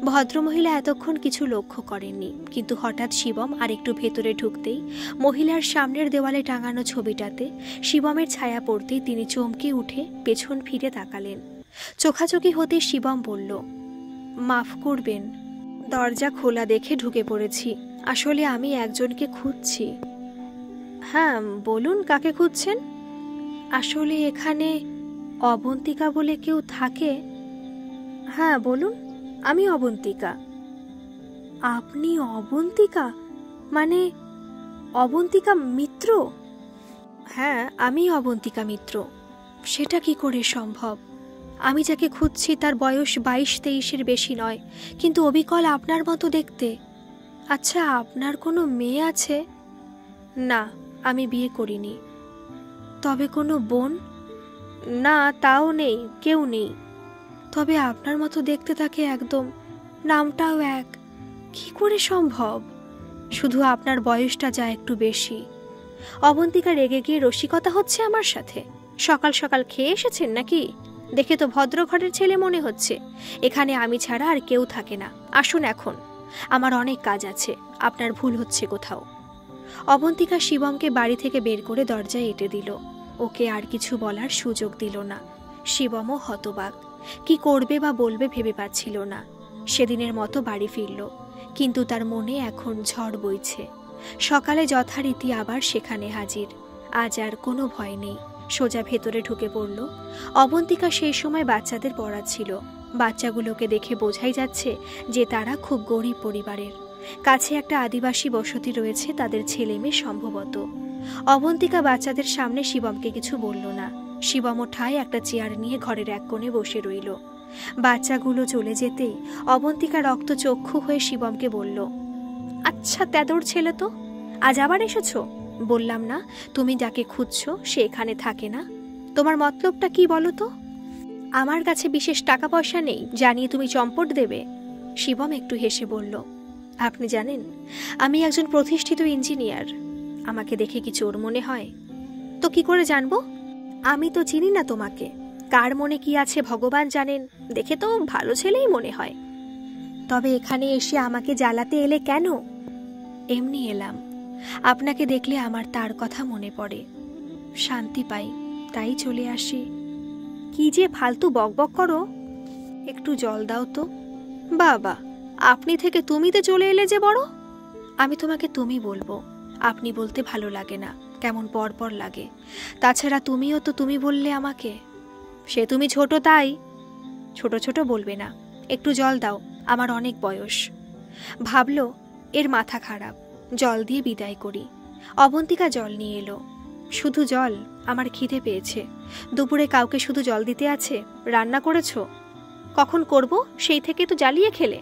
ভদ্রমহিলা এতক্ষণ কিছু লক্ষ্য করেননি, কিন্তু হঠাৎ শিবম আরেকটু ভেতরে ঢুকতেই মহিলার সামনের দেওয়ালে টাঙানো ছবিটাতে শিবমের ছায়া পড়তেই তিনি চমকে উঠে পেছন ফিরে তাকালেন। চোখাচোখি হতে শিবম বলল, মাফ করবেন, দরজা খোলা দেখে ঢুকে পড়েছি। আসলে আমি একজনকে খুঁজছি। হ্যাঁ বলুন, কাকে খুঁজছেন? আসলে এখানে অবন্তিকা বলে কেউ থাকে? হ্যাঁ বলুন, আমি অবন্তিকা। আপনি অবন্তিকা? মানে অবন্তিকা মিত্র? হ্যাঁ আমি অবন্তিকা মিত্র। সেটা কি করে সম্ভব? আমি যাকে খুঁজছি তার বয়স 22-23-এর বেশি নয়, কিন্তু অবিকল আপনার মতো দেখতে। আচ্ছা, আপনার কোনো মেয়ে আছে? না, আমি বিয়ে করিনি। তবে কোনো বোন? না, তাও নেই, কেউ নেই। তবে আপনার মতো দেখতে তাকে একদম, নামটাও এক। কি করে সম্ভব? শুধু আপনার বয়সটা যা একটু বেশি। অবন্তিকা রেগে গিয়ে, রসিকতা হচ্ছে আমার সাথে? সকাল সকাল খেয়ে এসেছেন নাকি? দেখে তো ভদ্র ঘরের ছেলে মনে হচ্ছে। এখানে আমি ছাড়া আর কেউ থাকে না। আসুন এখন, আমার অনেক কাজ আছে। আপনার ভুল হচ্ছে কোথাও। অবন্তিকা শিবমকে বাড়ি থেকে বের করে দরজায় এঁটে দিল। ওকে আর কিছু বলার সুযোগ দিল না। শিবমও হতবাক, কি করবে বা বলবে ভেবে পাচ্ছিল না। সেদিনের মতো বাড়ি ফিরল, কিন্তু তার মনে এখন ঝড় বইছে। সকালে যথারীতি আবার সেখানে হাজির। আজ আর কোনো ভয় নেই, সোজা ভেতরে ঢুকে পড়ল। অবন্তিকা সেই সময় বাচ্চাদের পড়াচ্ছিল। বাচ্চাগুলোকে দেখে বোঝাই যাচ্ছে যে তারা খুব গরিব পরিবারের। কাছে একটা আদিবাসী বসতি রয়েছে, তাদের ছেলে মেয়ে সম্ভবত। অবন্তিকা বাচ্চাদের সামনে শিবমকে কিছু বলল না। শিবমও ঠায় একটা চেয়ার নিয়ে ঘরের এক কোণে বসে রইল। বাচ্চাগুলো চলে যেতেই অবন্তিকা রক্তচক্ষু হয়ে শিবমকে বলল, আচ্ছা তেদর ছেলে তো, আজ আবার এসেছো? বললাম না তুমি যাকে খুঁজছো সে এখানে থাকে না? তোমার মতলবটা কি বলো তো? আমার কাছে বিশেষ টাকা পয়সা নেই জানিয়ে তুমি চম্পট দেবে। শিবম একটু হেসে বলল, আপনি জানেন আমি একজন প্রতিষ্ঠিত ইঞ্জিনিয়ার। আমাকে দেখে কি চোর মনে হয়? তো কি করে জানবো? আমি তো চিনি না তোমাকে। কার মনে কি আছে ভগবান জানেন। দেখে তো ভালো ছেলেই মনে হয়। তবে এখানে এসে আমাকে জ্বালাতে এলে কেন? এমনি এলাম। আপনাকে দেখলে আমার তার কথা মনে পড়ে, শান্তি পাই, তাই চলে আসি। কি যে ফালতু বকবক করো, একটু জল দাও তো। বাবা, আপনি থেকে তুমিতে চলে এলে যে বড়। আমি তোমাকে তুমি বলবো, আপনি বলতে ভালো লাগে না, কেমন পরপর লাগে। তাছাড়া তুমিও তো তুমি বললে আমাকে। সে তুমি ছোট তাই। ছোট ছোট বলবে না, একটু জল দাও, আমার অনেক বয়স। ভাবলো এর মাথা খারাপ, জল দিয়ে বিদায় করি। অবন্তিকা জল নিয়ে এলো। শুধু জল? আমার খিদে পেয়েছে। দুপুরে কাউকে শুধু জল দিতে আছে? রান্না করেছো? কখন করব, সেই থেকে তো জ্বালিয়ে খেলে।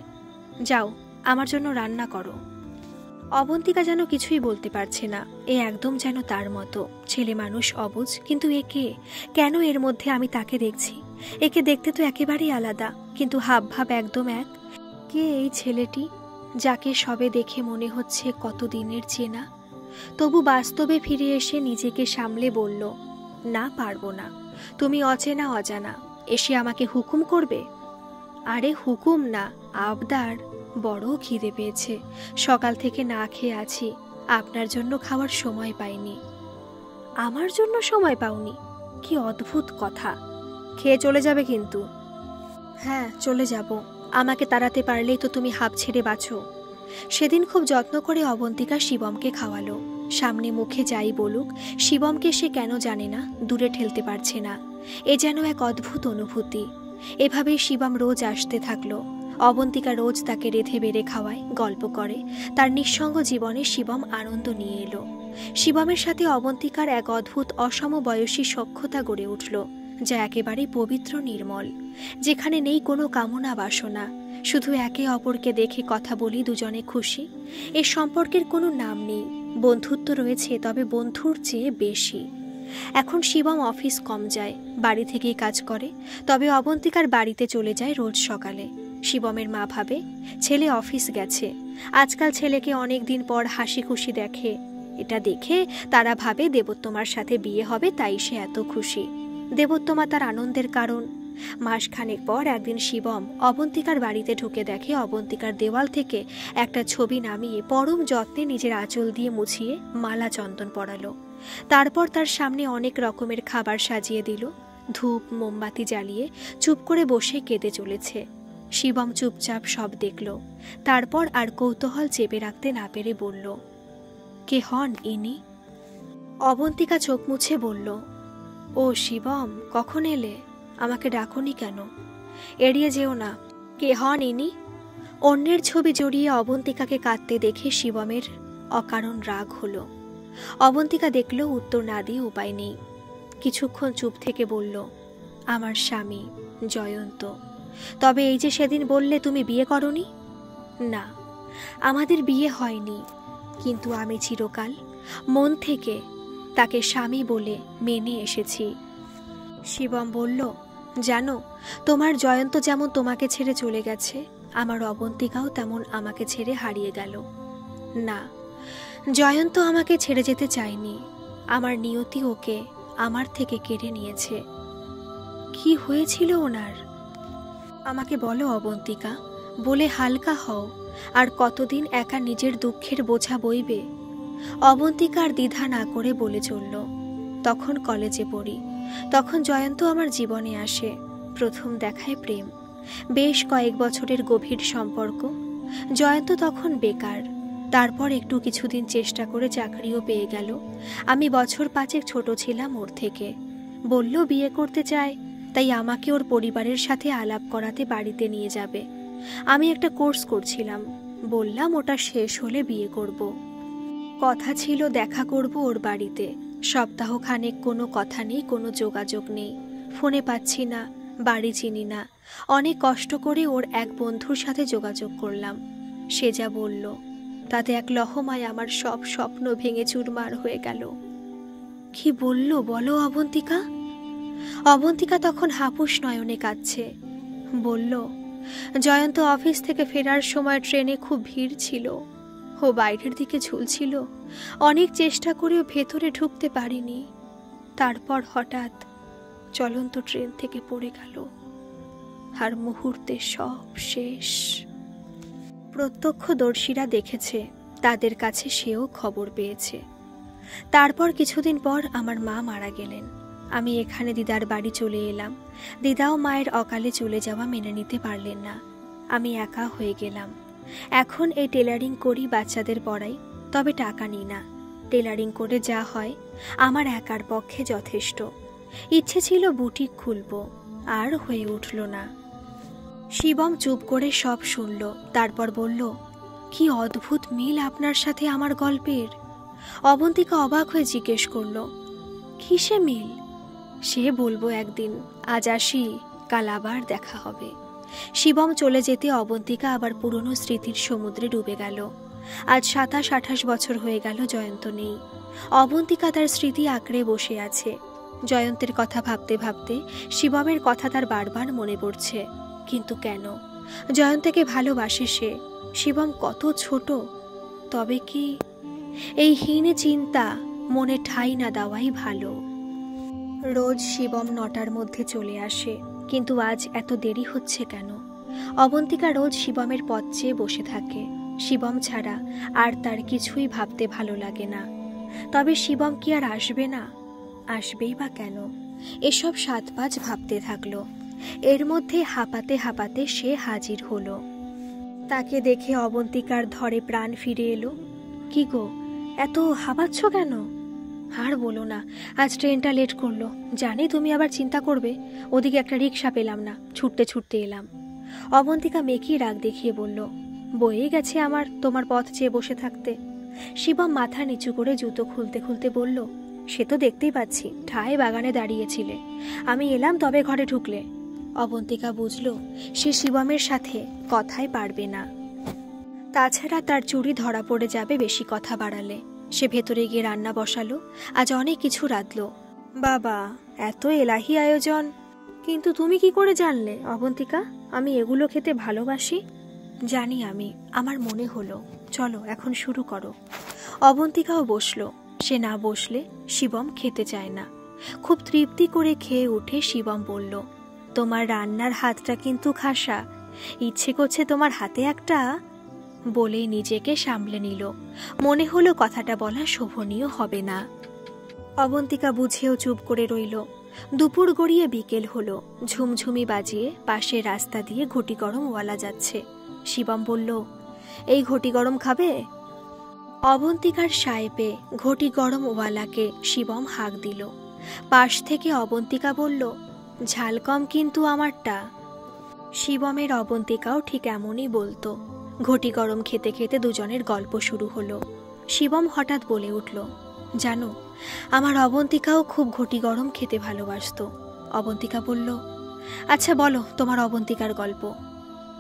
যাও, আমার জন্য রান্না করো। অবন্তিকা যেন কিছুই বলতে পারছে না। এ একদম যেন তার মতো ছেলে মানুষ, অবুঝ। কিন্তু এ কে? কেন এর মধ্যে আমি তাকে দেখছি? একে দেখতে তো একেবারেই আলাদা, কিন্তু হাব ভাব একদম এক। কে এই ছেলেটি, যাকে সবে দেখে মনে হচ্ছে কতদিনের চেনা? তবু বাস্তবে ফিরে এসে নিজেকে সামলে বলল, না পারবো না। তুমি অচেনা অজানা, এসে আমাকে হুকুম করবে? আরে হুকুম না, আবদার। বড় খিদে পেয়েছে, সকাল থেকে না খেয়ে আছি। আপনার জন্য খাওয়ার সময় পাইনি। আমার জন্য সময় পাওনি? কি অদ্ভুত কথা। খেয়ে চলে যাবে কিন্তু। হ্যাঁ চলে যাব, আমাকে তাড়াতে পারলেই তো তুমি হাঁপ ছেড়ে বাঁচো। সেদিন খুব যত্ন করে অবন্তিকা শিবমকে খাওয়ালো। সামনে মুখে যাই বলুক, শিবমকে সে কেন জানে না দূরে ঠেলতে পারছে না। এ যেন এক অদ্ভুত অনুভূতি। এভাবেই শিবম রোজ আসতে থাকলো। অবন্তিকা রোজ তাকে রেঁধে বেড়ে খাওয়ায়, গল্প করে। তার নিঃসঙ্গ জীবনে শিবম আনন্দ নিয়ে এলো। শিবমের সাথে অবন্তিকার এক অদ্ভুত অসমবয়সী সখ্যতা গড়ে উঠল, যা একেবারে পবিত্র নির্মল, যেখানে নেই কোনো কামনা বাসনা। শুধু একে অপরকে দেখে কথা বলি, দুজনে খুশি। এর সম্পর্কের কোনো নাম নেই, বন্ধুত্ব রয়েছে, তবে বন্ধুর চেয়ে বেশি। এখন শিবম অফিস কম যায়, বাড়ি থেকেই কাজ করে। তবে অবন্তিকার বাড়িতে চলে যায় রোজ সকালে। শিবমের মা ভাবে ছেলে অফিস গেছে, আজকাল ছেলেকে অনেক দিন পর হাসি খুশি দেখে। এটা দেখে তারা ভাবে দেবোত্তমার সাথে বিয়ে হবে, তাই সে এত খুশি। দেবোত্তমা তার আনন্দের কারণ। মাসখানেক পর একদিন শিবম অবন্তিকার বাড়িতে ঢুকে দেখে অবন্তিকার দেওয়াল থেকে একটা ছবি নামিয়ে পরম যত্নে নিজের আঁচল দিয়ে মুছিয়ে মালা চন্দন পরালো। তারপর তার সামনে অনেক রকমের খাবার সাজিয়ে দিল। ধূপ মোমবাতি জ্বালিয়ে চুপ করে বসে কেঁদে চলেছে। শিবম চুপচাপ সব দেখল। তারপর আর কৌতূহল চেপে রাখতে না পেরে বলল, কে হন ইনি? অবন্তিকা চোখ মুছে বলল, ও শিবম, কখন এলে? আমাকে ডাকনি কেন? এড়িয়ে যেও না। কে হন ইনি? অন্যের ছবি জড়িয়ে অবন্তিকাকে কাঁদতে দেখে শিবমের অকারণ রাগ হলো। অবন্তিকা দেখল উত্তর না দিয়ে উপায় নেই। কিছুক্ষণ চুপ থেকে বলল, আমার স্বামী জয়ন্ত। তবে এই যে সেদিন বললে তুমি বিয়ে করনি? না, আমাদের বিয়ে হয়নি, কিন্তু আমি চিরকাল মন থেকে তাকে স্বামী বলে মেনে এসেছি। শিবম বলল, জানো, তোমার জয়ন্ত যেমন তোমাকে ছেড়ে চলে গেছে, আমার অবন্তিকাও তেমন আমাকে ছেড়ে হারিয়ে গেল। না, জয়ন্ত আমাকে ছেড়ে যেতে চায়নি, আমার নিয়তি ওকে আমার থেকে কেড়ে নিয়েছে। কি হয়েছিল ওনার? আমাকে বলো অবন্তিকা, বলে হালকা হও। আর কতদিন একা নিজের দুঃখের বোঝা বইবে? অবন্তিকার দ্বিধা না করে বলে চলল, তখন কলেজে পড়ি, তখন জয়ন্ত আমার জীবনে আসে। প্রথম দেখায় প্রেম, বেশ কয়েক বছরের গভীর সম্পর্ক। জয়ন্ত তখন বেকার। তারপর একটু কিছুদিন চেষ্টা করে চাকরিও পেয়ে গেল। আমি বছর 5 ছোট ছিলাম ওর থেকে। বলল বিয়ে করতে চায়, তাই আমাকে ওর পরিবারের সাথে আলাপ করাতে বাড়িতে নিয়ে যাবে। আমি একটা কোর্স করছিলাম, বললাম ওটা শেষ হলে বিয়ে করব। কথা ছিল দেখা করব ওর বাড়িতে। সপ্তাহখানেক কোনো কথা নেই, কোনো যোগাযোগ নেই, ফোনে পাচ্ছি না, বাড়ি চিনি না। অনেক কষ্ট করে ওর এক বন্ধুর সাথে যোগাযোগ করলাম। সে যা বলল তাতে এক লহমায় আমার সব স্বপ্ন ভেঙে চুরমার হয়ে গেল। কি বলল বলো অবন্তিকা? অবন্তিকা তখন হাপুস নয়নে কাঁদছে। বলল, জয়ন্ত অফিস থেকে ফেরার সময় ট্রেনে খুব ভিড় ছিল, ও বাইরের দিকে ঝুলছিল। অনেক চেষ্টা করেও ভেতরে ঢুকতে পারিনি। তারপর হঠাৎ চলন্ত ট্রেন থেকে পড়ে গেল, আর মুহূর্তে সব শেষ। প্রত্যক্ষদর্শীরা দেখেছে, তাদের কাছে সেও খবর পেয়েছে। তারপর কিছুদিন পর আমার মা মারা গেলেন। আমি এখানে দিদার বাড়ি চলে এলাম। দিদাও মায়ের অকালে চলে যাওয়া মেনে নিতে পারলেন না। আমি একা হয়ে গেলাম। এখন এই টেলারিং করি, বাচ্চাদের পড়াই, তবে টাকা নিই না। টেলারিং করে যা হয় আমার একার পক্ষে যথেষ্ট। ইচ্ছে ছিল বুটিক খুলব, আর হয়ে উঠল না। শিবম চুপ করে সব শুনল। তারপর বলল, কি অদ্ভুত মিল আপনার সাথে আমার গল্পের। অবন্তিকা অবাক হয়ে জিজ্ঞেস করল, কিসে মিল? সে বলবো একদিন, আজ আসি, কাল আবার দেখা হবে। শিবম চলে যেতে অবন্তিকা আবার পুরনো স্মৃতির সমুদ্রে ডুবে গেল। আজ 27-28 বছর হয়ে গেল জয়ন্ত নেই। অবন্তিকা তার স্মৃতি আঁকড়ে বসে আছে। জয়ন্তের কথা ভাবতে ভাবতে শিবমের কথা তার বারবার মনে পড়ছে। কিন্তু কেন? জয়ন্তকে ভালোবাসে সে। শিবম কত ছোট। তবে কি এই হীন চিন্তা মনে ঠাঁই না দেওয়াই ভালো। রোজ শিবম 9টার মধ্যে চলে আসে, কিন্তু আজ এত দেরি হচ্ছে কেন? অবন্তিকা রোজ শিবমের পথ চেয়ে বসে থাকে। শিবম ছাড়া আর তার কিছুই ভাবতে ভালো লাগে না। তবে শিবম কি আর আসবে না? আসবেই বা কেন? এসব 7-5 ভাবতে থাকলো। এর মধ্যে হাঁপাতে হাঁপাতে সে হাজির হলো। তাকে দেখে অবন্তিকার ধরে প্রাণ ফিরে এলো। কি গো, এত হাঁপাচ্ছ কেন? আর বলো না, আজ ট্রেনটা লেট করলো। জানি তুমি আবার চিন্তা করবে। ওদিকে একটা রিক্সা পেলাম না, ছুটতে ছুটতে এলাম। অবন্তিকা মেকি রাগ দেখিয়ে বলল, বয়ে গেছে আমার তোমার পথ চেয়ে বসে থাকতে। শিবম মাথা নিচু করে জুতো খুলতে খুলতে বলল, সে তো দেখতেই পাচ্ছি, ঠায় বাগানে দাঁড়িয়েছিলে, আমি এলাম তবে ঘরে ঢুকলে। অবন্তিকা বুঝল সে শিবমের সাথে কথাই পারবে না। তাছাড়া তার চুরি ধরা পড়ে যাবে বেশি কথা বাড়ালে। সে ভেতরে গিয়ে রান্না বসালো। আজ অনেক কিছু রাঁধলো। বাবা, এত এলাহি আয়োজন! কিন্তু তুমি কি করে জানলে অবন্তিকা আমি এগুলো খেতে ভালোবাসি? জানি আমি, আমার মনে হলো। চলো এখন শুরু করো। অবন্তিকাও বসলো। সে না বসলে শিবম খেতে চায় না। খুব তৃপ্তি করে খেয়ে উঠে শিবম বলল, তোমার রান্নার হাতটা কিন্তু খাসা, ইচ্ছে করছে তোমার হাতে একটা। বলেই নিজেকে সামলে নিল। মনে হলো কথাটা বলা শোভনীয় হবে না। অবন্তিকা বুঝেও চুপ করে রইল। দুপুর গড়িয়ে বিকেল হলো। ঝুমঝুমি বাজিয়ে পাশের রাস্তা দিয়ে ঘটি গরম ওয়ালা যাচ্ছে। শিবম বলল, এই ঘটি গরম খাবে? অবন্তিকার সাহেবে ঘটি গরম ওয়ালাকে শিবম হাঁক দিল। পাশ থেকে অবন্তিকা বলল, ঝাল কম কিন্তু আমারটা। শিবমের অবন্তিকাও ঠিক এমনই বলতো। ঘটি গরম খেতে খেতে দুজনের গল্প শুরু হলো। শিবম হঠাৎ বলে উঠল, জানো, আমার অবন্তিকাও খুব ঘটি গরম খেতে ভালোবাসতো। অবন্তিকা বলল, আচ্ছা বলো তোমার অবন্তিকার গল্প।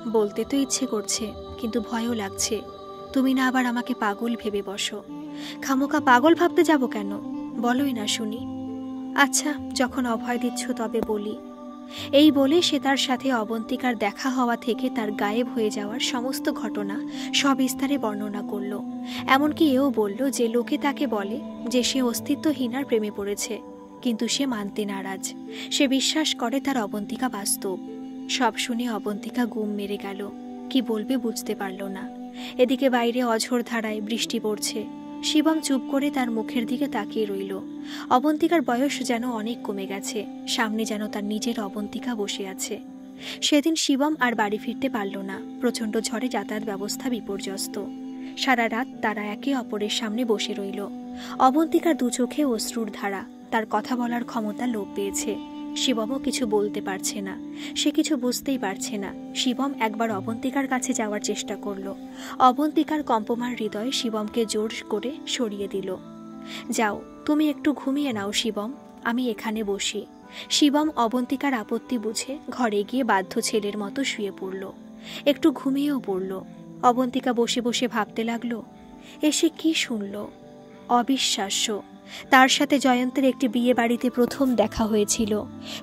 বলতে তো ইচ্ছে করছে, কিন্তু ভয়ও লাগছে। তুমি না আবার আমাকে পাগল ভেবে বসো। খামোকা পাগল ভাবতে যাব কেন, বলোই না শুনি। আচ্ছা, যখন অভয় দিচ্ছ তবে বলি। এই বলে সে তার সাথে অবন্তিকার দেখা হওয়া থেকে তার গায়েব হয়ে যাওয়ার সমস্ত ঘটনা সবিস্তারে বর্ণনা করল। এমনকি এও বলল যে লোকে তাকে বলে যে সে অস্তিত্বহীনার প্রেমে পড়েছে, কিন্তু সে মানতে নারাজ। সে বিশ্বাস করে তার অবন্তিকা বাস্তব। সব শুনে অবন্তিকা গুম মেরে গেল। কি বলবে বুঝতে পারল না। এদিকে বাইরে অঝোর ধারায় বৃষ্টি পড়ছে। শিবম চুপ করে তার মুখের দিকে তাকিয়ে রইল। অবন্তিকার বয়স যেন অনেক কমে গেছে। সামনে যেন তার নিজের অবন্তিকা বসে আছে। সেদিন শিবম আর বাড়ি ফিরতে পারল না। প্রচণ্ড ঝড়ে যাতায়াত ব্যবস্থা বিপর্যস্ত। সারা রাত তারা একে অপরের সামনে বসে রইল। অবন্তিকার দু চোখে অশ্রুর ধারা। তার কথা বলার ক্ষমতা লোপ পেয়েছে। শিবমও কিছু বলতে পারছে না। সে কিছু বুঝতেই পারছে না। শিবম একবার অবন্তিকার কাছে যাওয়ার চেষ্টা করল। অবন্তিকার কম্পমান হৃদয় শিবমকে জোর করে সরিয়ে দিল। যাও, তুমি একটু ঘুমিয়ে নাও শিবম, আমি এখানে বসি। শিবম অবন্তিকার আপত্তি বুঝে ঘরে গিয়ে বাধ্য ছেলের মতো শুয়ে পড়ল। একটু ঘুমিয়েও পড়ল। অবন্তিকা বসে বসে ভাবতে লাগলো, এসে কি শুনল। অবিশ্বাস্য। তার সাথে জয়ন্তের একটি বিয়ে বাড়িতে প্রথম দেখা হয়েছিল।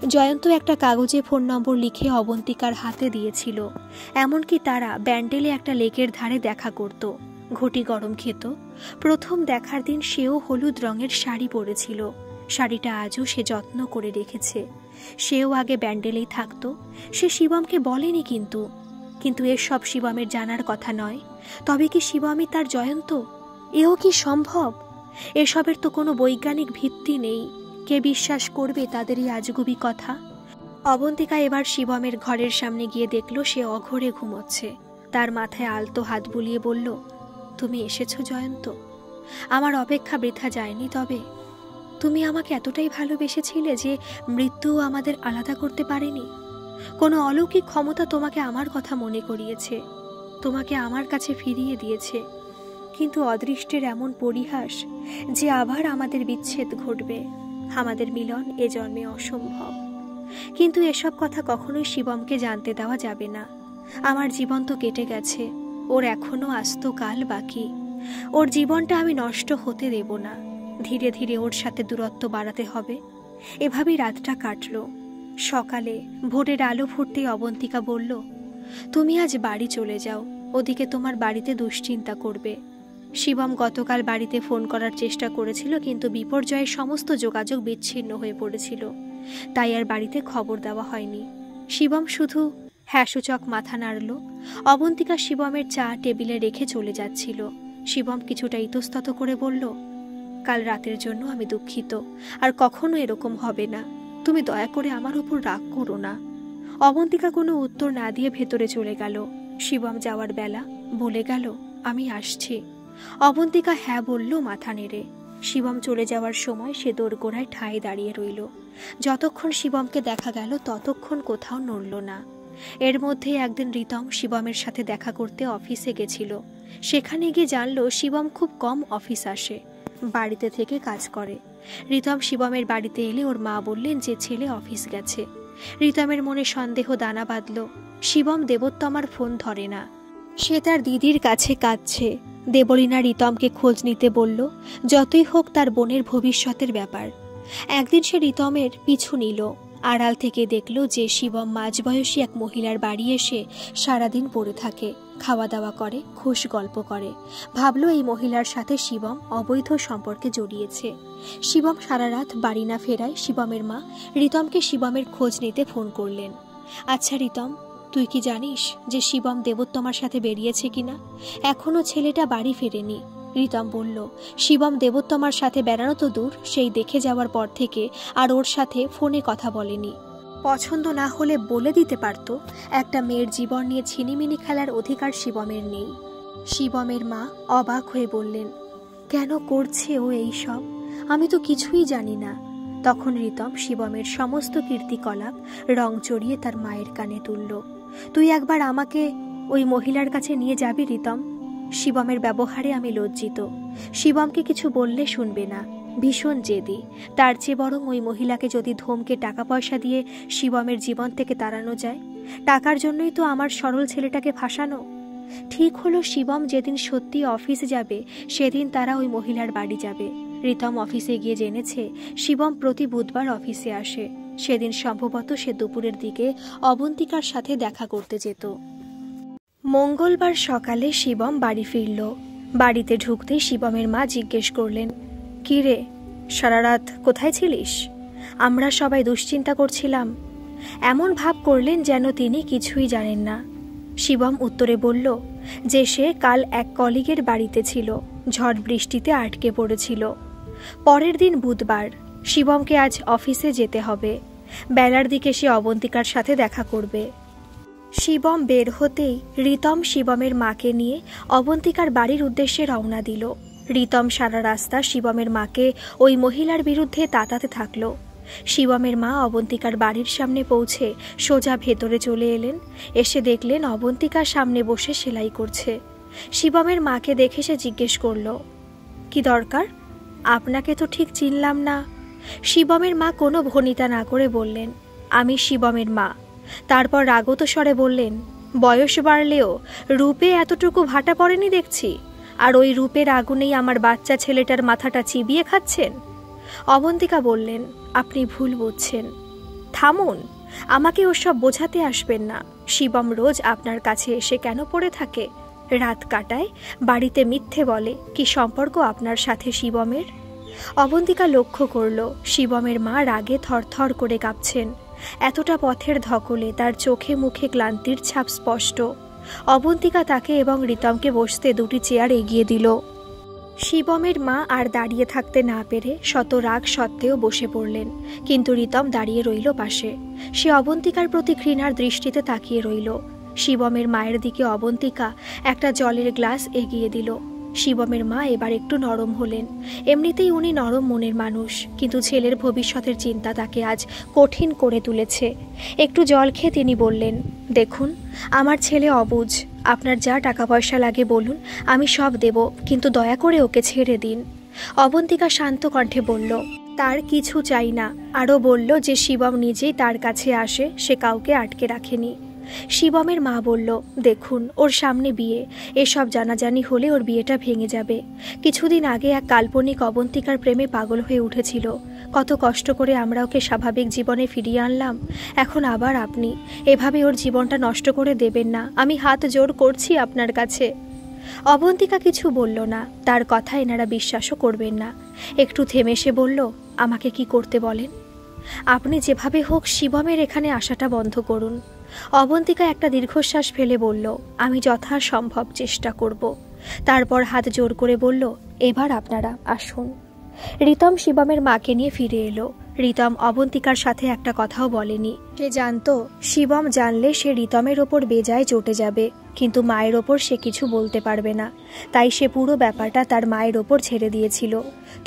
জয়ন্ত একটা কাগজে ফোন নম্বর লিখে অবন্তিকার হাতে দিয়েছিল। এমনকি তারা ব্যান্ডেলে একটা লেকের ধারে দেখা করত, ঘটি গরম খেত। প্রথম দেখার দিন সেও হলুদ রঙের শাড়ি পরেছিল। শাড়িটা আজও সে যত্ন করে রেখেছে। সেও আগে ব্যান্ডেলেই থাকতো। সে শিবমকে বলেনি, কিন্তু এসব শিবমের জানার কথা নয়। তবে কি শিবমই তার জয়ন্ত? এও কি সম্ভব? এসবের তো কোনো বৈজ্ঞানিক ভিত্তি নেই। কে বিশ্বাস করবে তাদের এই আজগুবি কথা? অবন্তিকা এবার শিবমের ঘরের সামনে গিয়ে দেখল সে অঘরে ঘুমোচ্ছে। তার মাথায় আলতো হাত বুলিয়ে বলল, তুমি এসেছো জয়ন্ত? আমার অপেক্ষা বৃথা যায়নি। তবে তুমি আমাকে এতটাই ভালোবেসেছিলে যে মৃত্যুও আমাদের আলাদা করতে পারেনি। কোনো অলৌকিক ক্ষমতা তোমাকে আমার কথা মনে করিয়েছে, তোমাকে আমার কাছে ফিরিয়ে দিয়েছে। কিন্তু অদৃষ্টের এমন পরিহাস যে আবার আমাদের বিচ্ছেদ ঘটবে। আমাদের মিলন এ জন্মে অসম্ভব। কিন্তু এসব কথা কখনোই শিবমকে জানতে দেওয়া যাবে না। আমার জীবন তো কেটে গেছে, ওর এখনো আস্ত কাল বাকি। ওর জীবনটা আমি নষ্ট হতে দেব না। ধীরে ধীরে ওর সাথে দূরত্ব বাড়াতে হবে। এভাবেই রাতটা কাটল। সকালে ভোরের আলো ফুটতেই অবন্তিকা বলল, তুমি আজ বাড়ি চলে যাও, ওদিকে তোমার বাড়িতে দুশ্চিন্তা করবে। শিবম গতকাল বাড়িতে ফোন করার চেষ্টা করেছিল, কিন্তু বিপর্যয়ে সমস্ত যোগাযোগ বিচ্ছিন্ন হয়ে পড়েছিল। তাই আর বাড়িতে খবর দেওয়া হয়নি। শিবম শুধু হ্যাঁসূচক মাথা নাড়ল। অবন্তিকা শিবমের চা টেবিলে রেখে চলে যাচ্ছিল। শিবম কিছুটা ইতস্তত করে বলল, কাল রাতের জন্য আমি দুঃখিত। আর কখনো এরকম হবে না। তুমি দয়া করে আমার উপর রাগ করো না। অবন্তিকা কোনো উত্তর না দিয়ে ভেতরে চলে গেল। শিবম যাওয়ার বেলা বলে গেল, আমি আসছি। অবন্তিকা হ্যাঁ বলল মাথা নেড়ে। শিবম চলে যাওয়ার সময় সে দোরগোড়ায় ঠায় দাঁড়িয়ে রইল। যতক্ষণ শিবমকে দেখা গেল ততক্ষণ কোথাও নড়ল না। এর মধ্যে একদিন রিতম শিবমের সাথে দেখা করতে অফিসে গেছিল। সেখানে গিয়ে জানল শিবম খুব কম অফিস আসে, বাড়িতে থেকে কাজ করে। রিতম শিবমের বাড়িতে এলে ওর মা বললেন যে ছেলে অফিস গেছে। রিতমের মনে সন্দেহ দানা বাঁধল। শিবম দেবোত্তমার ফোন ধরে না। সে তার দিদির কাছে কাঁদছে। দেবলীনা রিতমকে খোঁজ নিতে বলল। যতই হোক তার বোনের ভবিষ্যতের ব্যাপার। একদিন সে রিতমের পিছু নিল। আড়াল থেকে দেখল যে শিবম মাঝবয়সী এক মহিলার বাড়ি এসে সারাদিন পড়ে থাকে। খাওয়া দাওয়া করে, খুশ গল্প করে। ভাবল এই মহিলার সাথে শিবম অবৈধ সম্পর্কে জড়িয়েছে। শিবম সারা রাত বাড়ি না ফেরায় শিবমের মা রিতমকে শিবমের খোঁজ নিতে ফোন করলেন। আচ্ছা রিতম, তুই কি জানিস যে শিবম দেবোত্তমার সাথে বেরিয়েছে কিনা? এখনো ছেলেটা বাড়ি ফেরেনি। রিতম বলল, শিবম দেবোত্তমার সাথে বেড়ানো তো দূর, সেই দেখে যাওয়ার পর থেকে আর ওর সাথে ফোনে কথা বলেনি। পছন্দ না হলে বলে দিতে পারত। একটা মেয়ের জীবন নিয়ে ছিনিমিনি খেলার অধিকার শিবমের নেই। শিবমের মা অবাক হয়ে বললেন, কেন করছে ও এই সব? আমি তো কিছুই জানি না। তখন রিতম শিবমের সমস্ত কীর্তিকলাপ রং চড়িয়ে তার মায়ের কানে তুলল। তুই একবার আমাকে ওই মহিলার কাছে নিয়ে যাবি রিতম? শিবমের ব্যবহারে আমি লজ্জিত। শিবমকে কিছু বললে শুনবে না, ভীষণ জেদি। তার চেয়ে বরং ওই মহিলাকে যদি ধমকে টাকা পয়সা দিয়ে শিবমের জীবন থেকে তাড়ানো যায়। টাকার জন্যই তো আমার সরল ছেলেটাকে ফাঁসানো। ঠিক হলো, শিবম যেদিন সত্যি অফিসে যাবে সেদিন তারা ওই মহিলার বাড়ি যাবে। রিতম অফিসে গিয়ে জেনেছে শিবম প্রতি বুধবার অফিসে আসে। সেদিন সম্ভবত সে দুপুরের দিকে অবন্তিকার সাথে দেখা করতে যেত। মঙ্গলবার সকালে শিবম বাড়ি ফিরল। বাড়িতে ঢুকতেই শিবমের মা জিজ্ঞেস করলেন, কি রে, সারা রাত কোথায় ছিলিস? আমরা সবাই দুশ্চিন্তা করছিলাম। এমন ভাব করলেন যেন তিনি কিছুই জানেন না। শিবম উত্তরে বলল যে সে কাল এক কলিগের বাড়িতে ছিল, ঝড় বৃষ্টিতে আটকে পড়েছিল। পরের দিন বুধবার, শিবমকে আজ অফিসে যেতে হবে। বেলার দিকে সে অবন্তিকার সাথে দেখা করবে। শিবম বের হতেই রিতম শিবমের মাকে নিয়ে অবন্তিকার বাড়ির উদ্দেশ্যে রওনা দিল। রিতম সারা রাস্তা শিবমের মাকে ওই মহিলার বিরুদ্ধে তাতাতে থাকল। শিবমের মা অবন্তিকার বাড়ির সামনে পৌঁছে সোজা ভেতরে চলে এলেন। এসে দেখলেন অবন্তিকার সামনে বসে সেলাই করছে। শিবমের মাকে দেখে সে জিজ্ঞেস করল, কি দরকার? আপনাকে তো ঠিক চিনলাম না। শিবমের মা কোনো ভনিতা না করে বললেন, আমি শিবমের মা। তারপর রাগত স্বরে বললেন, বয়স বাড়লেও রূপে এতটুকু ভাটা পড়েনি দেখছি, আর ওই রূপের আগুনেই আমার বাচ্চা ছেলেটার মাথাটা চিবিয়ে খাচ্ছেন। অবন্তিকা বললেন, আপনি ভুল বুঝছেন। থামুন, আমাকে ওসব বোঝাতে আসবেন না। শিবম রোজ আপনার কাছে এসে কেন পড়ে থাকে? রাত কাটায়, বাড়িতে মিথ্যে বলে। কি সম্পর্ক আপনার সাথে শিবমের? অবন্তিকা লক্ষ্য করল শিবমের মা রাগে থরথর করে কাঁপছেন। এতটা পথের ধকলে তার চোখে মুখে ক্লান্তির ছাপ স্পষ্ট। অবন্তিকা তাকে এবং রিতমকে বসতে দুটি চেয়ার এগিয়ে দিল। শিবমের মা আর দাঁড়িয়ে থাকতে না পেরে শত রাগ সত্ত্বেও বসে পড়লেন, কিন্তু রিতম দাঁড়িয়ে রইল পাশে। সে অবন্তিকার প্রতি ঘৃণার দৃষ্টিতে তাকিয়ে রইল। শিবমের মায়ের দিকে অবন্তিকা একটা জলের গ্লাস এগিয়ে দিল। শিবমের মা এবার একটু নরম হলেন। এমনিতেই উনি নরম মনের মানুষ, কিন্তু ছেলের ভবিষ্যতের চিন্তা তাকে আজ কঠিন করে তুলেছে। একটু জল খেয়ে তিনি বললেন, দেখুন, আমার ছেলে অবুঝ। আপনার যা টাকা পয়সা লাগে বলুন, আমি সব দেব, কিন্তু দয়া করে ওকে ছেড়ে দিন। অবন্তিকা শান্ত কণ্ঠে বলল, তার কিছু চাই না। আরও বলল যে শিবম নিজেই তার কাছে আসে, সে কাউকে আটকে রাখেনি। শিবমের মা বলল, দেখুন, ওর সামনে বিয়ে, এসব জানাজানি হলে ওর বিয়েটা ভেঙে যাবে। কিছুদিন আগে এক কাল্পনিক অবন্তিকার প্রেমে পাগল হয়ে উঠেছিল। কত কষ্ট করে আমরা ওকে স্বাভাবিক জীবনে ফিরিয়ে আনলাম। এখন আবার আপনি এভাবে ওর জীবনটা নষ্ট করে দেবেন না। আমি হাত জোড় করছি আপনার কাছে। অবন্তিকা কিছু বলল না। তার কথা এনারা বিশ্বাসও করবেন না। একটু থেমে সে বলল, আমাকে কি করতে বলেন? আপনি যেভাবে হোক শিবমের এখানে আসাটা বন্ধ করুন। অবন্তিকা একটা দীর্ঘশ্বাস ফেলে বলল, আমি যথাসম্ভব চেষ্টা করব। তারপর হাত জোর করে বলল, এবার আপনারা আসুন। রিতম শিবমের মাকে নিয়ে ফিরে এলো। রিতম অবন্তিকার সাথে একটা কথাও বলেনি। সে জানতো শিবম জানলে সে রিতমের ওপর বেজায় চটে যাবে, কিন্তু মায়ের ওপর সে কিছু বলতে পারবে না। তাই সে পুরো ব্যাপারটা তার মায়ের ওপর ছেড়ে দিয়েছিল।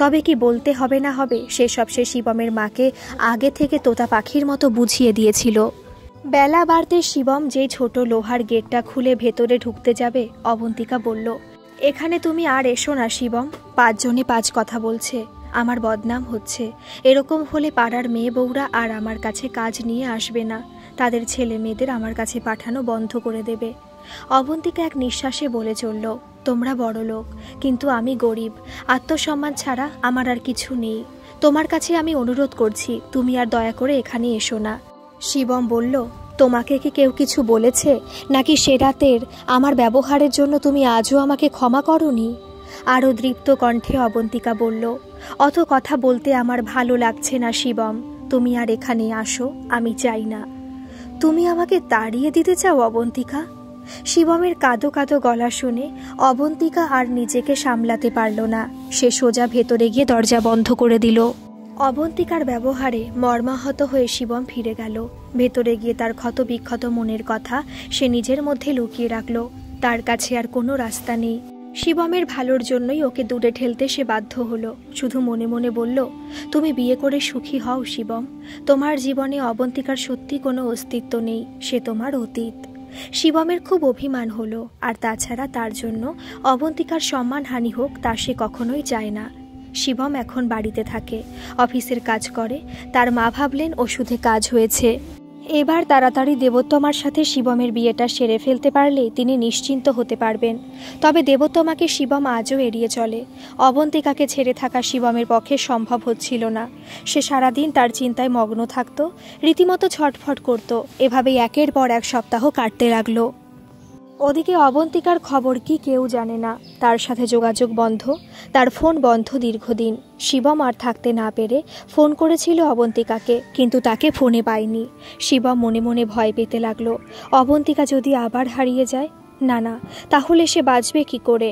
তবে কি বলতে হবে না হবে সেসব সে শিবমের মাকে আগে থেকে তোতা পাখির মতো বুঝিয়ে দিয়েছিল। বেলা বাড়তে শিবম যেই ছোট লোহার গেটটা খুলে ভেতরে ঢুকতে যাবে, অবন্তিকা বলল, এখানে তুমি আর এসো না শিবম। 5 জনে 5 কথা বলছে, আমার বদনাম হচ্ছে। এরকম হলে পাড়ার মেয়ে বউরা আর আমার কাছে কাজ নিয়ে আসবে না। তাদের ছেলে মেয়েদের আমার কাছে পাঠানো বন্ধ করে দেবে। অবন্তিকা এক নিঃশ্বাসে বলে চলল, তোমরা বড় লোক, কিন্তু আমি গরিব। আত্মসম্মান ছাড়া আমার আর কিছু নেই। তোমার কাছে আমি অনুরোধ করছি, তুমি আর দয়া করে এখানে এসো না। শিবম বলল, তোমাকে কি কেউ কিছু বলেছে, নাকি সে রাতের আমার ব্যবহারের জন্য তুমি আজও আমাকে ক্ষমা করনি? আরও দৃপ্ত কণ্ঠে অবন্তিকা বলল, অত কথা বলতে আমার ভালো লাগছে না শিবম, তুমি আর এখানে আসো, আমি চাই না। তুমি আমাকে তাড়িয়ে দিতে চাও অবন্তিকা? শিবমের কাঁদো কাঁদো গলা শুনে অবন্তিকা আর নিজেকে সামলাতে পারল না। সে সোজা ভেতরে গিয়ে দরজা বন্ধ করে দিল। অবন্তিকার ব্যবহারে মর্মাহত হয়ে শিবম ফিরে গেল। ভেতরে গিয়ে তার ক্ষত বিক্ষত মনের কথা সে নিজের মধ্যে লুকিয়ে রাখল। তার কাছে আর কোনো রাস্তা নেই। শিবমের ভালোর জন্যই ওকে দূরে ঠেলতে সে বাধ্য হলো। শুধু মনে মনে বলল, তুমি বিয়ে করে সুখী হও শিবম, তোমার জীবনে অবন্তিকার সত্যি কোনো অস্তিত্ব নেই, সে তোমার অতীত। শিবমের খুব অভিমান হলো, আর তাছাড়া তার জন্য অবন্তিকার সম্মানহানি হোক তা সে কখনোই চায় না। শিবম এখন বাড়িতে থাকে, অফিসের কাজ করে। তার মা ভাবলেন ওষুধে কাজ হয়েছে, এবার তাড়াতাড়ি দেবোত্তমার সাথে শিবমের বিয়েটা সেরে ফেলতে পারলেই তিনি নিশ্চিন্ত হতে পারবেন। তবে দেবোত্তমাকে শিবম আজও এড়িয়ে চলে। অবন্তিকাকে ছেড়ে থাকা শিবমের পক্ষে সম্ভব হচ্ছিল না। সে সারাদিন তার চিন্তায় মগ্ন থাকত, রীতিমতো ছটফট করত। এভাবেই একের পর এক সপ্তাহ কাটতে লাগলো। ওদিকে অবন্তিকার খবর কি কেউ জানে না। তার সাথে যোগাযোগ বন্ধ, তার ফোন বন্ধ দীর্ঘদিন। শিবম আর থাকতে না পেরে ফোন করেছিল অবন্তিকাকে, কিন্তু তাকে ফোনে পায়নি। শিবম মনে মনে ভয় পেতে লাগলো, অবন্তিকা যদি আবার হারিয়ে যায়। না, তাহলে সে বাঁচবে কি করে?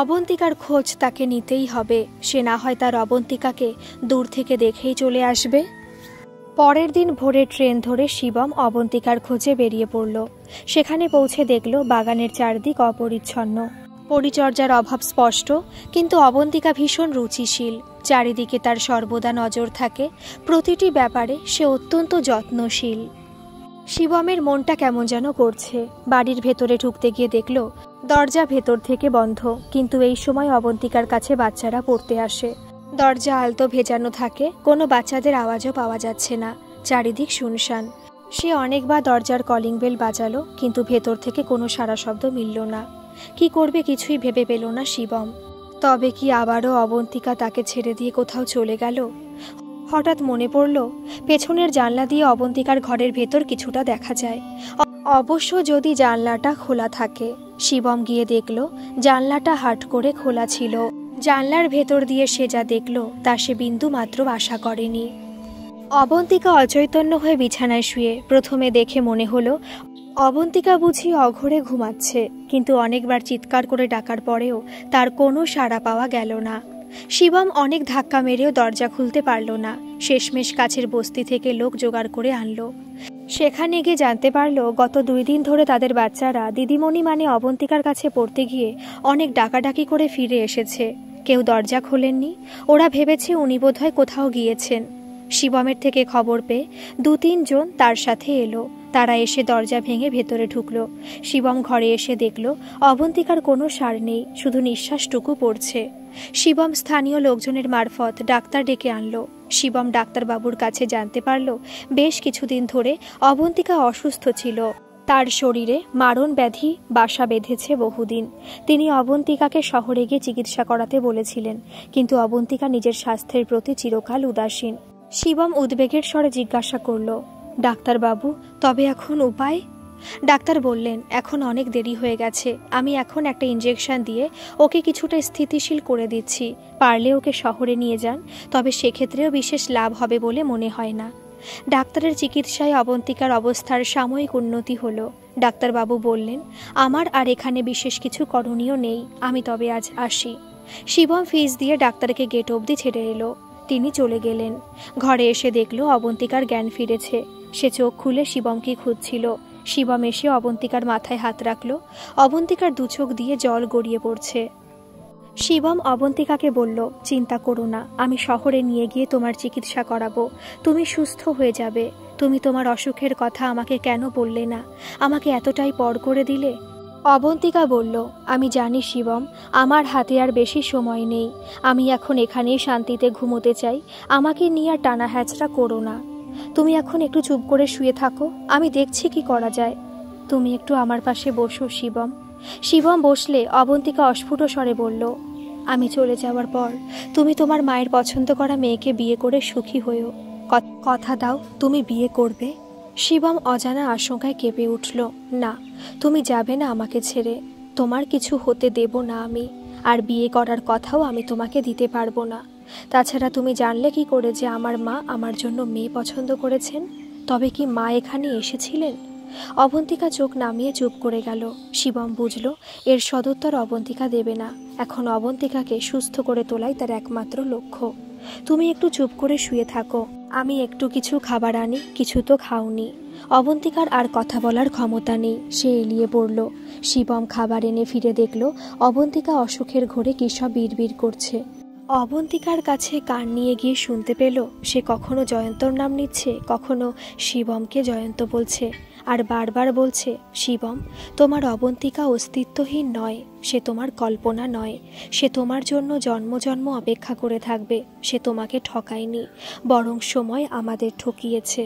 অবন্তিকার খোঁজ তাকে নিতেই হবে। সে না হয় তার অবন্তিকাকে দূর থেকে দেখেই চলে আসবে। পরের দিন ভোরে ট্রেন ধরে শিবম অবন্তিকার খোঁজে বেরিয়ে পড়ল। সেখানে পৌঁছে দেখল বাগানের চারদিক অপরিচ্ছন্ন, পরিচর্যার অভাব স্পষ্ট। কিন্তু অবন্তিকা ভীষণ রুচিশীল, চারিদিকে তার সর্বদা নজর থাকে। প্রতিটি ব্যাপারে সে অত্যন্ত যত্নশীল। শিবমের মনটা কেমন যেন করছে। বাড়ির ভেতরে ঢুকতে গিয়ে দেখল দরজা ভেতর থেকে বন্ধ, কিন্তু এই সময় অবন্তিকার কাছে বাচ্চারা পড়তে আসে। দরজা আলতো ভেজানো থাকে, কোনো বাচ্চাদের আওয়াজও পাওয়া যাচ্ছে না। চারিদিক শুনশান। সে অনেকবার দরজার কলিং বেল বাজালো, কিন্তু ভেতর থেকে কোনো সাড়া শব্দ মিলল না। কি করবে কিছুই ভেবে পেল না শিবম। তবে কি আবারও অবন্তিকা তাকে ছেড়ে দিয়ে কোথাও চলে গেল? হঠাৎ মনে পড়ল পেছনের জানলা দিয়ে অবন্তিকার ঘরের ভেতর কিছুটা দেখা যায়, অবশ্য যদি জানলাটা খোলা থাকে। শিবম গিয়ে দেখল জানলাটা হাট করে খোলা ছিল। জানলার ভেতর দিয়ে সে যা দেখল তা সে বিন্দু মাত্র আশা করেনি। অবন্তিকা অচৈতন্য হয়ে বিছানায় শুয়ে। প্রথমে দেখে মনে হলো অবন্তিকা বুঝি অঘরে ঘুমাচ্ছে, কিন্তু অনেকবার চিৎকার করে ডাকার পরেও তার কোনো সাড়া পাওয়া গেল না। শিবম অনেক ধাক্কা মেরেও দরজা খুলতে পারল না। শেষমেশ কাছের বস্তি থেকে লোক জোগাড় করে আনলো। সেখানে গিয়ে জানতে পারল গত 2 দিন ধরে তাদের বাচ্চারা দিদিমণি মানে অবন্তিকার কাছে পড়তে গিয়ে অনেক ডাকাডাকি করে ফিরে এসেছে। কেউ দরজা খোলেননি। ওরা ভেবেছে উনি বোধহয় কোথাও গিয়েছেন। শিবমের থেকে খবর পেয়ে 2-3 জন তার সাথে এলো। তারা এসে দরজা ভেঙে ভেতরে ঢুকলো। শিবম ঘরে এসে দেখল অবন্তিকার কোনো সাড় নেই, শুধু নিঃশ্বাসটুকু পড়ছে। শিবম স্থানীয় লোকজনের মারফত ডাক্তার ডেকে আনলো। শিবম ডাক্তারবাবুর কাছে জানতে পারল বেশ কিছুদিন ধরে অবন্তিকা অসুস্থ ছিল। তার শরীরে মারণ ব্যাধি বাসা বেঁধেছে বহুদিন। তিনি অবন্তিকাকে শহরে গিয়ে চিকিৎসা করাতে বলেছিলেন, কিন্তু অবন্তিকা নিজের স্বাস্থ্যের প্রতি চিরকাল উদাসীন। শিবম উদ্বেগের স্বরে জিজ্ঞাসা করল, ডাক্তারবাবু, তবে এখন উপায়? ডাক্তার বললেন, এখন অনেক দেরি হয়ে গেছে। আমি এখন একটা ইঞ্জেকশন দিয়ে ওকে কিছুটা স্থিতিশীল করে দিচ্ছি। পারলে ওকে শহরে নিয়ে যান, তবে সেক্ষেত্রেও বিশেষ লাভ হবে বলে মনে হয় না। ডাক্তারের চিকিৎসায় অবন্তিকার অবস্থার সাময়িক উন্নতি হলো। ডাক্তারবাবু বললেন, আমার আর এখানে বিশেষ কিছু করণীয় নেই, আমি তবে আজ আসি। শিবম ফিস দিয়ে ডাক্তারকে গেট অবধি ছেড়ে এলো। তিনি চলে গেলেন। ঘরে এসে দেখল অবন্তিকার জ্ঞান ফিরেছে। সে চোখ খুলে শিবমকে খুঁজছিল। শিবম এসে অবন্তিকার মাথায় হাত রাখল। অবন্তিকার 2 চোখ দিয়ে জল গড়িয়ে পড়ছে। শিবম অবন্তিকাকে বলল, চিন্তা করো না, আমি শহরে নিয়ে গিয়ে তোমার চিকিৎসা করাবো। তুমি সুস্থ হয়ে যাবে। তুমি তোমার অসুখের কথা আমাকে কেন বললে না? আমাকে এতটাই পর করে দিলে। অবন্তিকা বলল, আমি জানি শিবম, আমার হাতে আর বেশি সময় নেই। আমি এখন এখানেই শান্তিতে ঘুমোতে চাই। আমাকে নিয়ে আর টানা হ্যাচড়া করো না। তুমি এখন একটু চুপ করে শুয়ে থাকো, আমি দেখছি কি করা যায়। তুমি একটু আমার পাশে বসো শিবম। শিবম বসলে অবন্তিকা অস্ফুট স্বরে বলল, আমি চলে যাওয়ার পর তুমি তোমার মায়ের পছন্দ করা মেয়েকে বিয়ে করে সুখী হয়েও। কথা দাও তুমি বিয়ে করবে। শিবম অজানা আশঙ্কায় কেঁপে উঠল। না, তুমি যাবে না আমাকে ছেড়ে। তোমার কিছু হতে দেব না আমি। আর বিয়ে করার কথাও আমি তোমাকে দিতে পারবো না। তাছাড়া তুমি জানলে কি করে যে আমার মা আমার জন্য মেয়ে পছন্দ করেছেন? তবে কি মা এখানে এসেছিলেন? অবন্তিকা চোখ নামিয়ে চুপ করে গেল। শিবম বুঝল এর সদুত্তর অবন্তিকা দেবে না। এখন অবন্তিকাকে সুস্থ করে তোলাই তার একমাত্র লক্ষ্য। তুমি একটু চুপ করে শুয়ে থাকো, আমি একটু কিছু খাবার আনি। কিছু তো খাওনি। অবন্তিকার আর কথা বলার ক্ষমতা নেই, সে এলিয়ে পড়ল। শিবম খাবার এনে ফিরে দেখল অবন্তিকা অসুখের ঘোরে কী সব বিড়বিড় করছে। অবন্তিকার কাছে কান নিয়ে গিয়ে শুনতে পেল সে কখনো জয়ন্তর নাম নিচ্ছে, কখনো শিবমকে জয়ন্ত বলছে, আর বারবার বলছে, শিবম, তোমার অবন্তিকা অস্তিত্বহীন নয়, সে তোমার কল্পনা নয়, সে তোমার জন্য জন্ম জন্ম অপেক্ষা করে থাকবে। সে তোমাকে ঠকায়নি, বরং সময় আমাদের ঠকিয়েছে।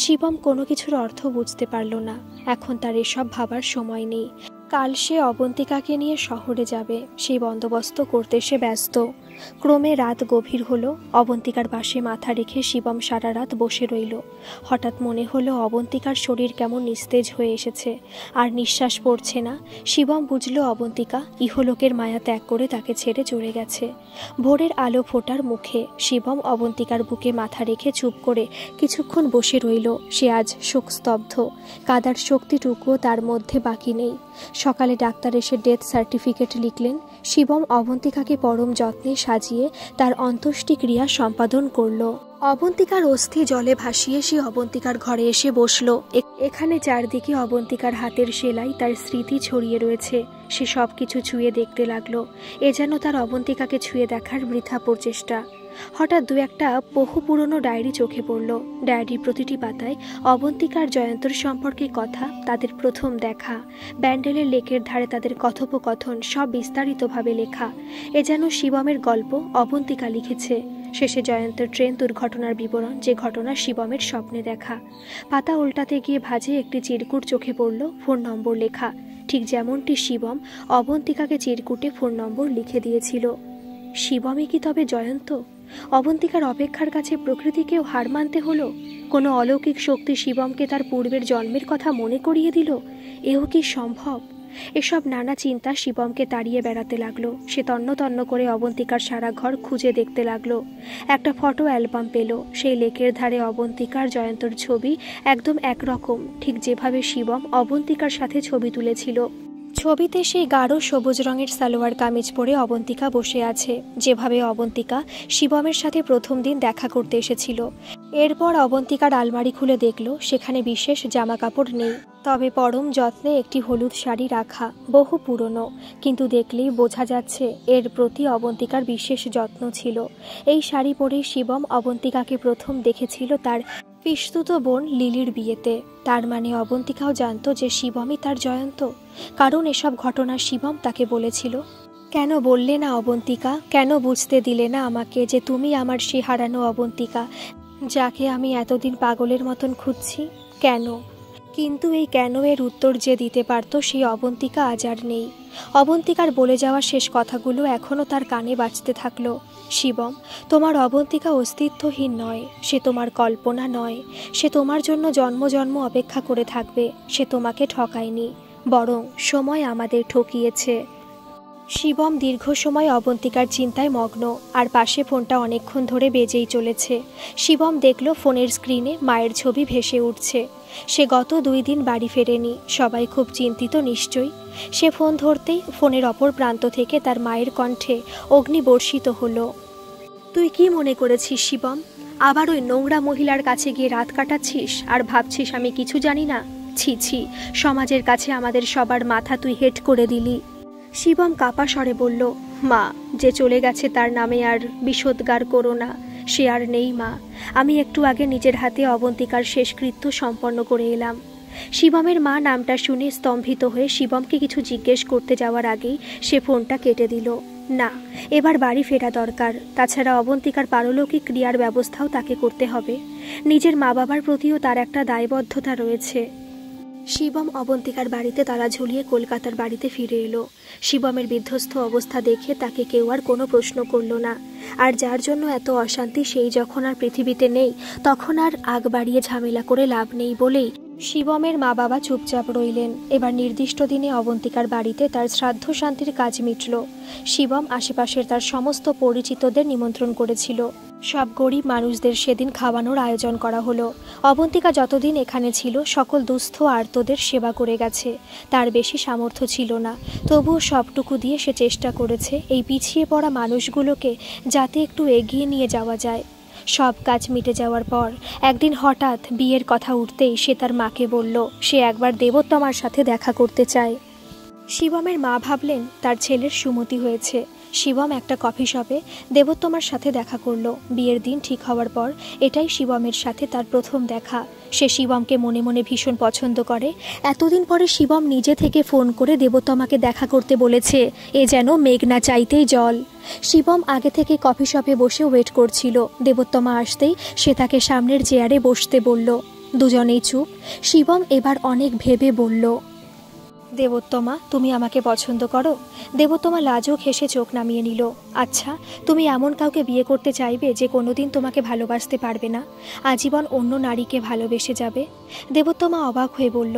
শিবম কোনো কিছুর অর্থ বুঝতে পারল না। এখন তার এসব ভাবার সময় নেই। কাল সে অবন্তিকাকে নিয়ে শহরে যাবে, সেই বন্দোবস্ত করতে সে ব্যস্ত। ক্রমে রাত গভীর হলো। অবন্তিকার পাশে মাথা রেখে শিবম সারা রাত বসে রইল। হঠাৎ মনে হলো অবন্তিকার শরীর কেমন নিস্তেজ হয়ে এসেছে, আর নিঃশ্বাস পড়ছে না। শিবম বুঝল অবন্তিকা ইহলোকের মায়া ত্যাগ করে তাকে ছেড়ে চলে গেছে। ভোরের আলো ফোটার মুখে শিবম অবন্তিকার বুকে মাথা রেখে চুপ করে কিছুক্ষণ বসে রইল। সে আজ শোকস্তব্ধ, কাদার শক্তিটুকুও তার মধ্যে বাকি নেই। সকালে ডাক্তার এসে ডেথ সার্টিফিকেট লিখলেন। শিবম অবন্তিকাকে পরম যত্নে সাজিয়ে তার অন্ত্যেষ্টিক্রিয়া সম্পাদন করল। অবন্তিকার অস্থি জলে ভাসিয়ে সে অবন্তিকার ঘরে এসে বসল। এখানে চারদিকে অবন্তিকার হাতের সেলাই, তার স্মৃতি ছড়িয়ে রয়েছে। সে সব কিছু ছুঁয়ে দেখতে লাগলো। এ যেন তার অবন্তিকাকে ছুঁয়ে দেখার বৃথা প্রচেষ্টা। হঠাৎ দু একটা বহু পুরনো ডায়েরি চোখে পড়ল। ডায়েরির প্রতিটি পাতায় অবন্তিকার জয়ন্তর সম্পর্কে কথা, তাদের প্রথম দেখা, ব্যান্ডেলের লেকের ধারে তাদের কথোপকথন, সব বিস্তারিতভাবে লেখা। এ যেন শিবমের গল্প অবন্তিকা লিখেছে। শেষে জয়ন্তের ট্রেন দুর্ঘটনার বিবরণ, যে ঘটনা শিবমের স্বপ্নে দেখা। পাতা উল্টাতে গিয়ে ভাঁজে একটি চিরকুট চোখে পড়ল, ফোন নম্বর লেখা, ঠিক যেমনটি শিবম অবন্তিকাকে চিরকুটে ফোন নম্বর লিখে দিয়েছিল। শিবমই কি তবে জয়ন্ত? অবন্তিকার অপেক্ষার কাছে প্রকৃতিকেও হার মানতে হলো। কোনো অলৌকিক শক্তি শিবমকে তার পূর্বের জন্মের কথা মনে করিয়ে দিল। এও কি সম্ভব? এসব নানা চিন্তা শিবমকে তাড়িয়ে বেড়াতে লাগলো। সে তন্ন তন্ন করে অবন্তিকার সারা ঘর খুঁজে দেখতে লাগলো। একটা ফটো অ্যালবাম পেল। সেই লেকের ধারে অবন্তিকার জয়ন্তর ছবি একদম একরকম, ঠিক যেভাবে শিবম অবন্তিকার সাথে ছবি তুলেছিল। ছবিতে সেই গাঢ় সবুজ রঙের সালোয়ার কামিজ পরে অবন্তিকা বসে আছে, যেভাবে অবন্তিকা শিবমের সাথে প্রথম দিন দেখা করতে এসেছিল। এরপর অবন্তিকার আলমারি খুলে দেখল সেখানে বিশেষ জামা কাপড় নেই, তবে পরম যত্নে একটি হলুদ শাড়ি রাখা, বহু পুরনো, কিন্তু দেখলেই বোঝা যাচ্ছে এর প্রতি অবন্তিকার বিশেষ যত্ন ছিল। এই শাড়ি পরেই শিবম অবন্তিকাকে প্রথম দেখেছিল তার পিস্তুত বোন লিলির বিয়েতে। তার মানে অবন্তিকাও জানত যে শিবমই তার জয়ন্ত, কারণ এসব ঘটনা শিবম তাকে বলেছিল। কেন বললে না অবন্তিকা? কেন বুঝতে দিলে না আমাকে যে তুমি আমার সে হারানো অবন্তিকা, যাকে আমি এতদিন পাগলের মতন খুঁজছি? কেন? কিন্তু এই কেন এর উত্তর যে দিতে পারত সেই অবন্তিকা আজ আর নেই। অবন্তিকার বলে যাওয়া শেষ কথাগুলো এখনও তার কানে বাজতে থাকলো। শিবম, তোমার অবন্তিকা অস্তিত্বহীন নয়, সে তোমার কল্পনা নয়, সে তোমার জন্য জন্ম জন্ম অপেক্ষা করে থাকবে। সে তোমাকে ঠকায়নি, বরং সময় আমাদের ঠকিয়েছে। শিবম দীর্ঘ সময় অবন্তিকার চিন্তায় মগ্ন, আর পাশে ফোনটা অনেকক্ষণ ধরে বেজেই চলেছে। শিবম দেখল ফোনের স্ক্রিনে মায়ের ছবি ভেসে উঠছে। সে গত 2 দিন বাড়ি ফেরেনি, সবাই খুব চিন্তিত নিশ্চয়ই। সে ফোন ধরতেই ফোনের অপর প্রান্ত থেকে তার মায়ের কণ্ঠে অগ্নিবর্ষিত হলো। তুই কি মনে করেছিস শিবম? আবার ওই নোংরা মহিলার কাছে গিয়ে রাত কাটাচ্ছিস আর ভাবছিস আমি কিছু জানি না? ছি ছি, সমাজের কাছে আমাদের সবার মাথা তুই হেট করে দিলি। শিবম কাপা স্বরে বলল, মা, যে চলে গেছে তার নামে আর বিষোদ্গার করো না। সে আর নেই মা। আমি একটু আগে নিজের হাতে অবন্তিকার শেষকৃত্য সম্পন্ন করে এলাম। শিবমের মা নামটা শুনে স্তম্ভিত হয়ে শিবমকে কিছু জিজ্ঞেস করতে যাওয়ার আগেই সে ফোনটা কেটে দিল। না, এবার বাড়ি ফেরা দরকার। তাছাড়া অবন্তিকার পারলৌকিক ক্রিয়ার ব্যবস্থাও তাকে করতে হবে। নিজের মা বাবার প্রতিও তার একটা দায়বদ্ধতা রয়েছে। শিবম অবন্তিকার বাড়িতে তালা ঝুলিয়ে কলকাতার বাড়িতে ফিরে এলো। শিবমের বিধ্বস্ত অবস্থা দেখে তাকে কেউ আর কোনো প্রশ্ন করল না। আর যার জন্য এত অশান্তি সেই যখন আর পৃথিবীতে নেই, তখন আর আগ বাড়িয়ে ঝামেলা করে লাভ নেই বলেই শিবমের মা বাবা চুপচাপ রইলেন। এবার নির্দিষ্ট দিনে অবন্তিকার বাড়িতে তার শ্রাদ্ধ শান্তির কাজ মিটল। শিবম আশেপাশের তার সমস্ত পরিচিতদের নিমন্ত্রণ করেছিল। সব গরিব মানুষদের সেদিন খাওয়ানোর আয়োজন করা হলো। অবন্তিকা যতদিন এখানে ছিল সকল দুস্থ আর্তদের সেবা করে গেছে। তার বেশি সামর্থ্য ছিল না, তবুও সবটুকু দিয়ে সে চেষ্টা করেছে এই পিছিয়ে পড়া মানুষগুলোকে যাতে একটু এগিয়ে নিয়ে যাওয়া যায়। সব কাজ মিটে যাওয়ার পর একদিন হঠাৎ বিয়ের কথা উঠতেই সে তার মাকে বলল সে একবার দেবোত্তমার সাথে দেখা করতে চায়। শিবমের মা ভাবলেন তার ছেলের সুমতি হয়েছে। শিবম একটা কফি শপে দেবোত্তমার সাথে দেখা করলো। বিয়ের দিন ঠিক হওয়ার পর এটাই শিবমের সাথে তার প্রথম দেখা। সে শিবমকে মনে মনে ভীষণ পছন্দ করে। এতদিন পরে শিবম নিজে থেকে ফোন করে দেবোত্তমাকে দেখা করতে বলেছে। এ যেন মেঘ না চাইতেই জল। শিবম আগে থেকে কফি শপে বসে ওয়েট করছিল। দেবোত্তমা আসতেই সে তাকে সামনের চেয়ারে বসতে বলল। দুজনেই চুপ। শিবম এবার অনেক ভেবে বলল, দেবোত্তমা, তুমি আমাকে পছন্দ করো? দেবোত্তমা লাজুক হেসে চোখ নামিয়ে নিল। আচ্ছা, তুমি এমন কাউকে বিয়ে করতে চাইবে যে কোনোদিন তোমাকে ভালোবাসতে পারবে না, আজীবন অন্য নারীকে ভালোবেসে যাবে? দেবোত্তমা অবাক হয়ে বলল,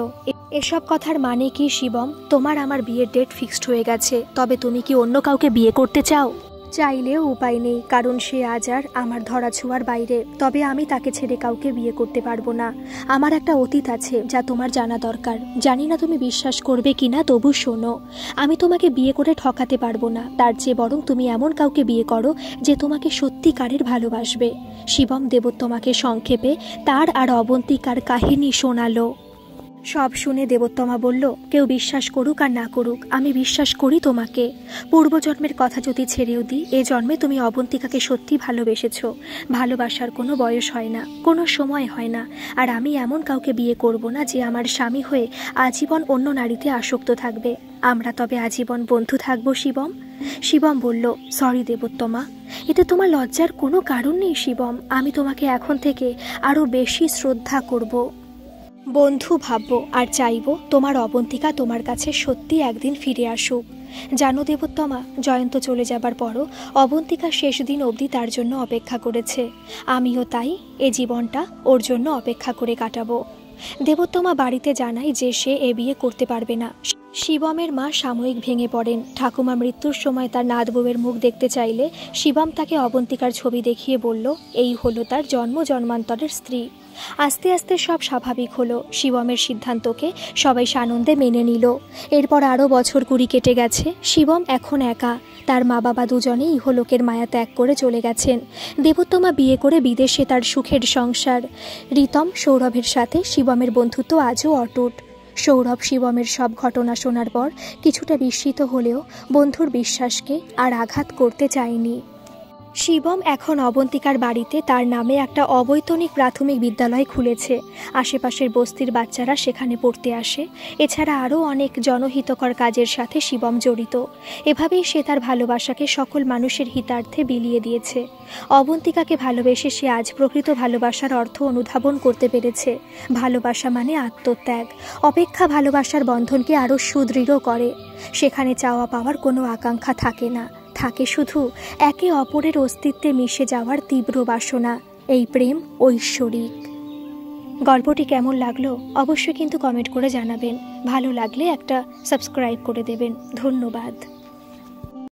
এসব কথার মানে কি শিবম? তোমার আমার বিয়ের ডেট ফিক্সড হয়ে গেছে, তবে তুমি কি অন্য কাউকে বিয়ে করতে চাও? চাইলেও উপায় নেই, কারণ সে আজ আর আমার ধরাছোঁয়ার বাইরে। তবে আমি তাকে ছেড়ে কাউকে বিয়ে করতে পারবো না। আমার একটা অতীত আছে যা তোমার জানা দরকার। জানি না তুমি বিশ্বাস করবে কিনা, তবু শোনো। আমি তোমাকে বিয়ে করে ঠকাতে পারবো না। তার চেয়ে বরং তুমি এমন কাউকে বিয়ে করো যে তোমাকে সত্যিকারের ভালোবাসবে। শিবম দেবোত্তমাকে সংক্ষেপে তার আর অবন্তিকার কাহিনী শোনালো। সব শুনে দেবোত্তমা বলল, কেউ বিশ্বাস করুক আর না করুক, আমি বিশ্বাস করি তোমাকে। পূর্বজন্মের কথা যদি ছেড়েও দিই, এ জন্মে তুমি অবন্তিকাকে সত্যি ভালোবেসেছ। ভালোবাসার কোনো বয়স হয় না, কোনো সময় হয় না। আর আমি এমন কাউকে বিয়ে করব না যে আমার স্বামী হয়ে আজীবন অন্য নারীতে আসক্ত থাকবে। আমরা তবে আজীবন বন্ধু থাকবো শিবম। শিবম বলল, সরি দেবোত্তমা, এতে তোমার লজ্জার কোনো কারণ নেই শিবম। আমি তোমাকে এখন থেকে আরও বেশি শ্রদ্ধা করব, বন্ধু ভাববো, আর চাইবো তোমার অবন্তিকা তোমার কাছে সত্যি একদিন ফিরে আসুক। জানো দেবোত্তমা, জয়ন্ত চলে যাবার পরও অবন্তিকা শেষ দিন অবধি তার জন্য অপেক্ষা করেছে। আমিও তাই এ জীবনটা ওর জন্য অপেক্ষা করে কাটাবো। দেবোত্তমা বাড়িতে জানায় যে সে এ বিয়ে করতে পারবে না। শিবমের মা সাময়িক ভেঙে পড়েন। ঠাকুমা মৃত্যুর সময় তার নাত বউয়ের মুখ দেখতে চাইলে শিবম তাকে অবন্তিকার ছবি দেখিয়ে বলল এই হলো তার জন্ম জন্মান্তরের স্ত্রী। আস্তে আস্তে সব স্বাভাবিক হলো। শিবমের সিদ্ধান্তকে সবাই সানন্দে মেনে নিল। এরপর আরও বছর 20 কেটে গেছে। শিবম এখন একা। তার মা বাবা দুজনেই ইহলোকের মায়া ত্যাগ করে চলে গেছেন। দেবোত্তমা বিয়ে করে বিদেশে তার সুখের সংসার। রিতম সৌরভের সাথে শিবমের বন্ধুত্ব আজও অটুট। সৌরভ শিবমের সব ঘটনা শোনার পর কিছুটা বিস্মিত হলেও বন্ধুর বিশ্বাসকে আর আঘাত করতে চায়নি। শিবম এখন অবন্তিকার বাড়িতে তার নামে একটা অবৈতনিক প্রাথমিক বিদ্যালয় খুলেছে। আশেপাশের বস্তির বাচ্চারা সেখানে পড়তে আসে। এছাড়া আরও অনেক জনহিতকর কাজের সাথে শিবম জড়িত। এভাবেই সে তার ভালোবাসাকে সকল মানুষের হিতার্থে বিলিয়ে দিয়েছে। অবন্তিকাকে ভালোবেসে সে আজ প্রকৃত ভালোবাসার অর্থ অনুধাবন করতে পেরেছে। ভালোবাসা মানে আত্মত্যাগ। অপেক্ষা ভালোবাসার বন্ধনকে আরও সুদৃঢ় করে। সেখানে চাওয়া পাওয়ার কোনো আকাঙ্ক্ষা থাকে না, থাকে শুধু একে অপরের অস্তিত্বে মিশে যাওয়ার তীব্র বাসনা। এই প্রেম ঐশ্বরিক। গল্পটি কেমন লাগলো অবশ্যই কিন্তু কমেন্ট করে জানাবেন। ভালো লাগলে একটা সাবস্ক্রাইব করে দেবেন। ধন্যবাদ।